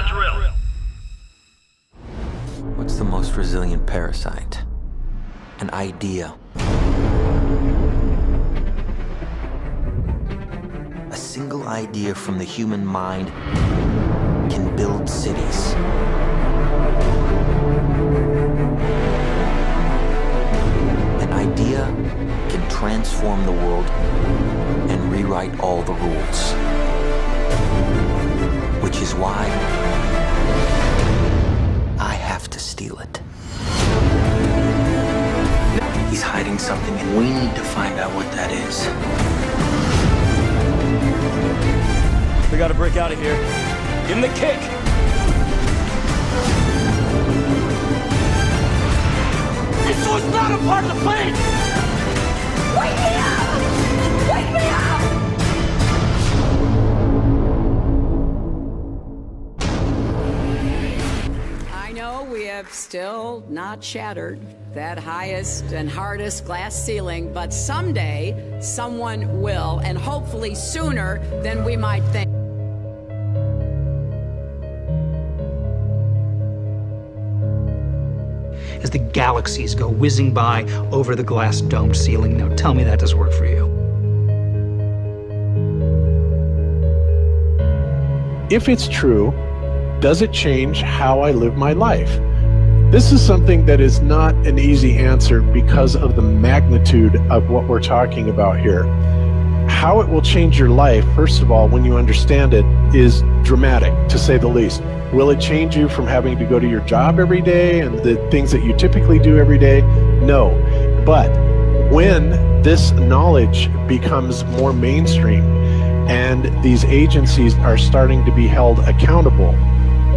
drill. What's the most resilient parasite? An idea. A single idea from the human mind can build cities. An idea can transform the world and rewrite all the rules. Which is why I have to steal it. He's hiding something and we need to find out what that is. We gotta break out of here. Give him the kick! This was not a part of the plan! Wake me up! Wake me up! I know we have still not shattered that highest and hardest glass ceiling, but someday someone will, and hopefully sooner than we might think. As the galaxies go whizzing by over the glass domed ceiling. Now tell me that doesn't work for you. If it's true, does it change how I live my life? This is something that is not an easy answer because of the magnitude of what we're talking about here. How it will change your life, first of all, when you understand it, is dramatic, to say the least. Will it change you from having to go to your job every day and the things that you typically do every day? No. But when this knowledge becomes more mainstream and these agencies are starting to be held accountable,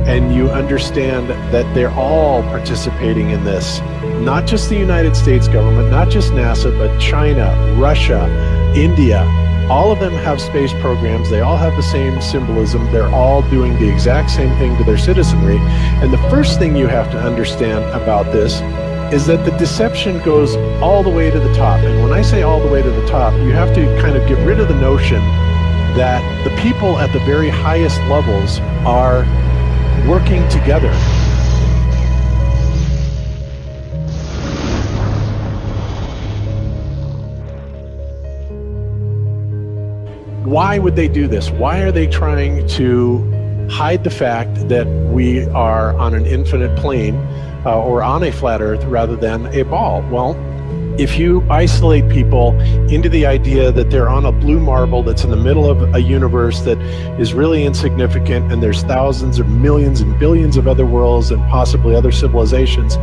and you understand that they're all participating in this, not just the United States government, not just NASA, but China, Russia, India, all of them have space programs. They all have the same symbolism. They're all doing the exact same thing to their citizenry. And the first thing you have to understand about this is that the deception goes all the way to the top. And when I say all the way to the top, you have to kind of get rid of the notion that the people at the very highest levels are working together. Why would they do this? Why are they trying to hide the fact that we are on an infinite plane or on a flat earth rather than a ball? Well, if you isolate people into the idea that they're on a blue marble that's in the middle of a universe that is really insignificant and there's thousands or millions and billions of other worlds and possibly other civilizations,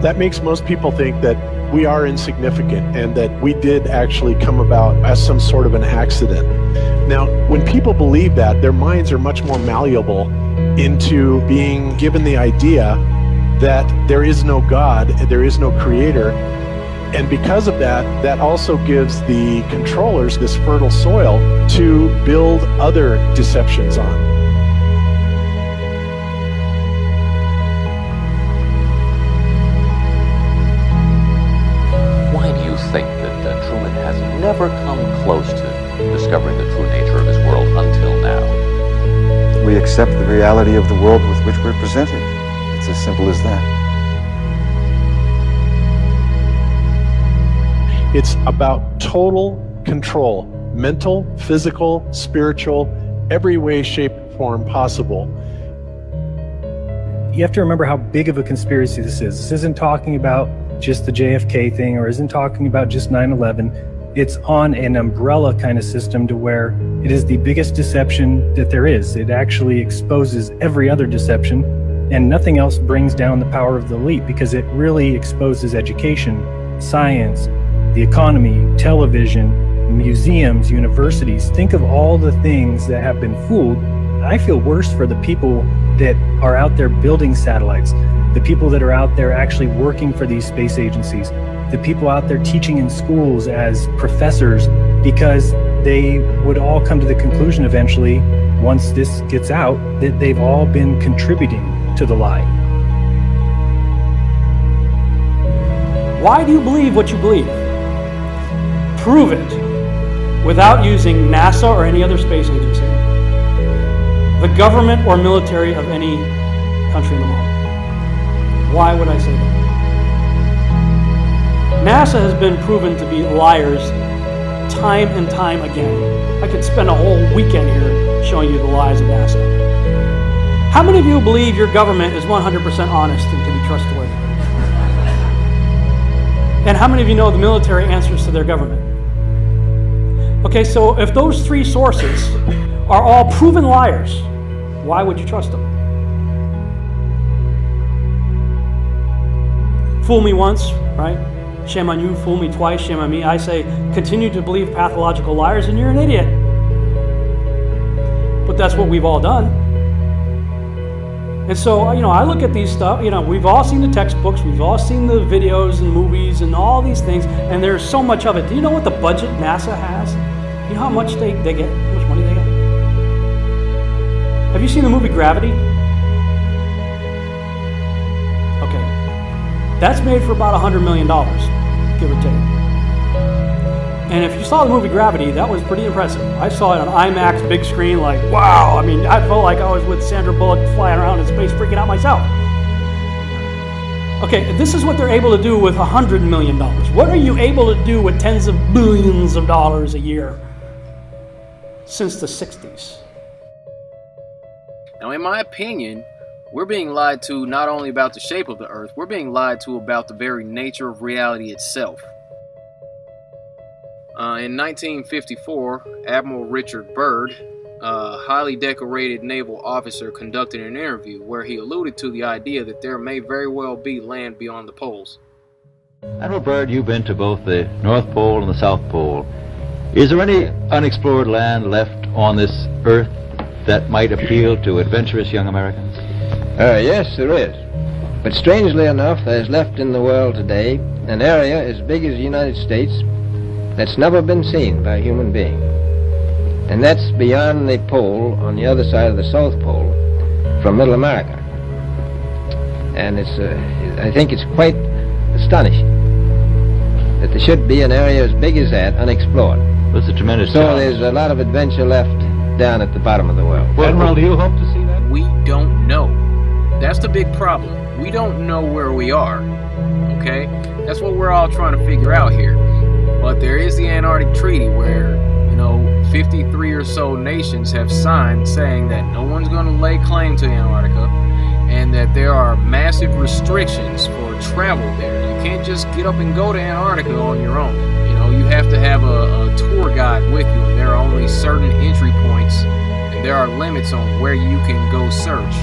that makes most people think that we are insignificant and that we did actually come about as some sort of an accident. Now, when people believe that, their minds are much more malleable into being given the idea that there is no God, there is no creator. And because of that, that also gives the controllers this fertile soil to build other deceptions on. Why do you think that Truman has never come close to discovering the true nature of his world until now? We accept the reality of the world with which we're presented. It's as simple as that. It's about total control, mental, physical, spiritual, every way, shape, form possible. You have to remember how big of a conspiracy this is. This isn't talking about just the JFK thing or isn't talking about just 9/11. It's on an umbrella kind of system to where it is the biggest deception that there is. It actually exposes every other deception, and nothing else brings down the power of the elite because it really exposes education, science, the economy, television, museums, universities. Think of all the things that have been fooled. I feel worse for the people that are out there building satellites, the people that are out there actually working for these space agencies, the people out there teaching in schools as professors, because they would all come to the conclusion eventually, once this gets out, that they've all been contributing to the lie. Why do you believe what you believe? Prove it without using NASA or any other space agency. the government or military of any country in the world. Why would I say that? NASA has been proven to be liars time and time again. I could spend a whole weekend here showing you the lies of NASA. How many of you believe your government is 100% honest and can be trustworthy? And how many of you know the military answers to their government? Okay, so if those three sources are all proven liars, why would you trust them? Fool me once, right? Shame on you. Fool me twice, shame on me. I say, continue to believe pathological liars and you're an idiot. But that's what we've all done. And so, I look at these stuff, we've all seen the textbooks, we've all seen the videos and movies and all these things, and there's so much of it. Do you know what the budget NASA has? You know how much they get? How much money they get? Have you seen the movie Gravity? Okay. That's made for about $100 million, give or take. And if you saw the movie Gravity, that was pretty impressive. I saw it on IMAX, big screen, like, wow. I mean, I felt like I was with Sandra Bullock flying around in space, freaking out myself. Okay, this is what they're able to do with $100 million. What are you able to do with tens of billions of dollars a year since the 60s? Now, in my opinion, we're being lied to not only about the shape of the Earth, we're being lied to about the very nature of reality itself. In 1954, Admiral Richard Byrd, a highly decorated naval officer, conducted an interview where he alluded to the idea that there may very well be land beyond the poles. Admiral Byrd, you've been to both the North Pole and the South Pole. Is there any unexplored land left on this Earth that might appeal to adventurous young Americans? Yes, there is. But strangely enough, there's left in the world today an area as big as the United States that's never been seen by a human being. And that's beyond the pole, on the other side of the South Pole, from Middle America. And I think it's quite astonishing that there should be an area as big as that unexplored. That's a tremendous So challenge. there's a lot of adventure left down at the bottom of the world. Well, Admiral, do you hope to see that? We don't know. That's the big problem. We don't know where we are, okay? That's what we're all trying to figure out here. But there is the Antarctic Treaty where, 53 or so nations have signed saying that no one's going to lay claim to Antarctica and that there are massive restrictions for travel there. You can't just get up and go to Antarctica on your own. You have to have a tour guide with you, and there are only certain entry points, and there are limits on where you can go search.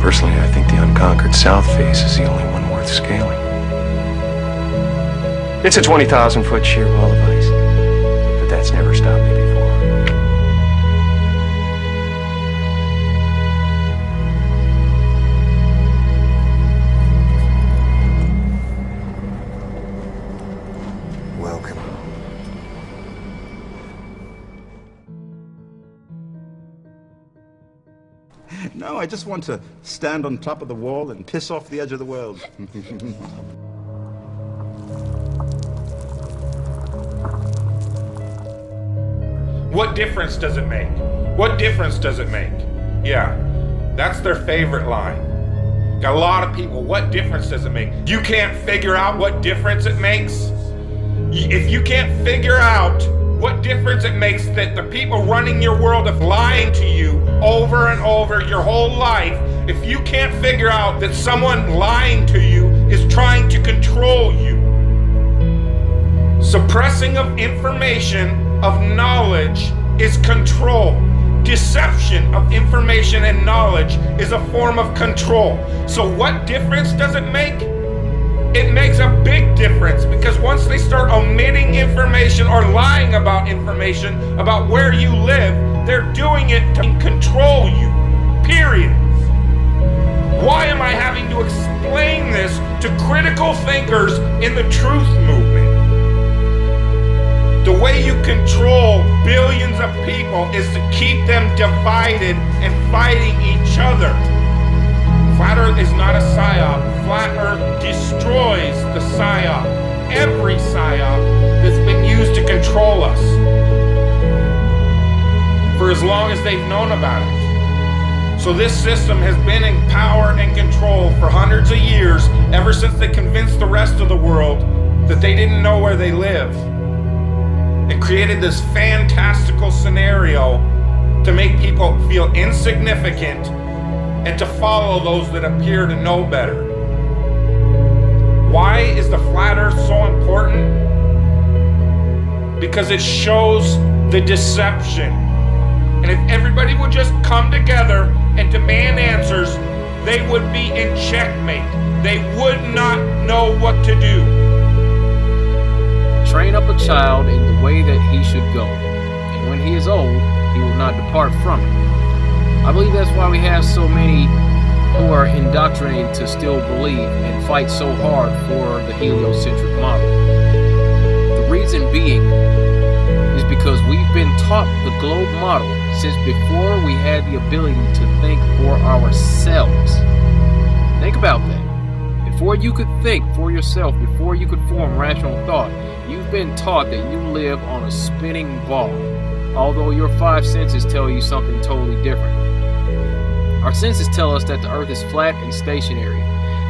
Personally, I think the unconquered South face is the only one worth scaling. It's a 20,000-foot sheer wall of ice, but that's never stopped me before. Welcome. No, I just want to stand on top of the wall and piss off the edge of the world. What difference does it make? What difference does it make? Yeah, that's their favorite line. Got a lot of people, what difference does it make? You can't figure out what difference it makes? If you can't figure out what difference it makes that the people running your world are lying to you over and over your whole life, if you can't figure out that someone lying to you is trying to control you, suppressing of information, of knowledge, is control. Deception of information and knowledge is a form of control. So what difference does it make? It makes a big difference, because once they start omitting information or lying about information about where you live, they're doing it to control you, period. Why am I having to explain this to critical thinkers in the truth movement? The way you control billions of people is to keep them divided and fighting each other. Flat Earth is not a psyop. Flat Earth destroys the psyop. Every psyop that's been used to control us. For as long as they've known about it. So this system has been in power and control for hundreds of years, ever since they convinced the rest of the world that they didn't know where they live. It created this fantastical scenario to make people feel insignificant and to follow those that appear to know better. Why is the flat earth so important? Because it shows the deception. And if everybody would just come together and demand answers, they would be in checkmate. They would not know what to do. Train up a child in the way that he should go, and when he is old, he will not depart from it. I believe that's why we have so many who are indoctrinated to still believe and fight so hard for the heliocentric model. The reason being is because we've been taught the globe model since before we had the ability to think for ourselves. Think about that. Before you could think for yourself, before you could form rational thought, you've been taught that you live on a spinning ball, although your five senses tell you something totally different. Our senses tell us that the earth is flat and stationary,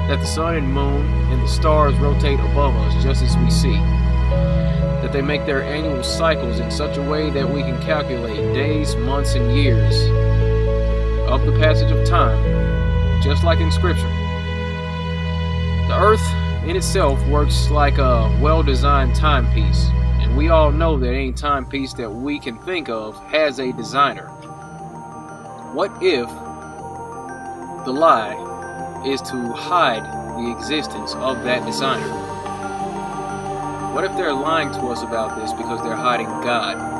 that the sun and moon and the stars rotate above us just as we see, that they make their annual cycles in such a way that we can calculate days, months, and years of the passage of time, just like in Scripture. The earth in itself works like a well-designed timepiece, and we all know that any timepiece that we can think of has a designer. What if the lie is to hide the existence of that designer? What if they're lying to us about this because they're hiding God?